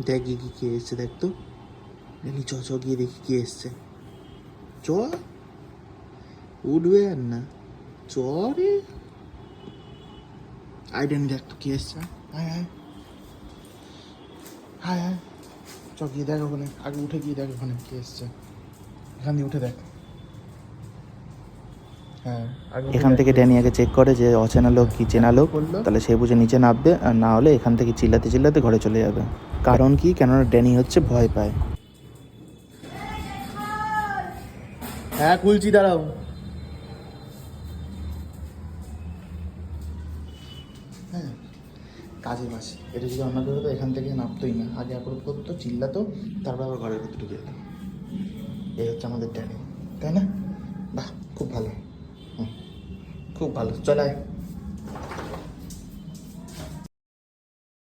দেখ গিয়ে কি কে এসছে, দেখ তো ড্যানি। চ চ গিয়ে দেখি কে এসছে। চ, উঠবে আর না, চ রে। আয় ড্যানি, দেখ তো কে এসছে। আয় আয় আয় আয়, চ গিয়ে দেখ ওখানে, আগে উঠে গিয়ে দেখ ওখানে কে এসছে। এখান দিয়ে উঠে দেখ। হ্যাঁ, এখান থেকে ড্যানি আগে চেক করে যে অচেনা লোক কি চেনা লোক, তাহলে সে বুঝে নিচে নামবে, আর না হলে এখান থেকে চিল্লাতে চিল্লাতে ঘরে চলে যাবে। কারণ কি, কেননা ড্যানি হচ্ছে ভয় পায়। হ্যাঁ খুলছি, দাঁড়াও। হ্যাঁ, কাজের মাসি এটা যদি অন্য কেউ হতো এখান থেকে নামতোই না, আগে অ্যাপ্রুভ করতো, চিল্লাতো, তারপর আবার ঘরের ভিতরে ঢুকে যেত। এই হচ্ছে আমাদের ড্যানি, তাই না? বাহ, খুব ভালো। হুম, খুব ভালো। চল আয়।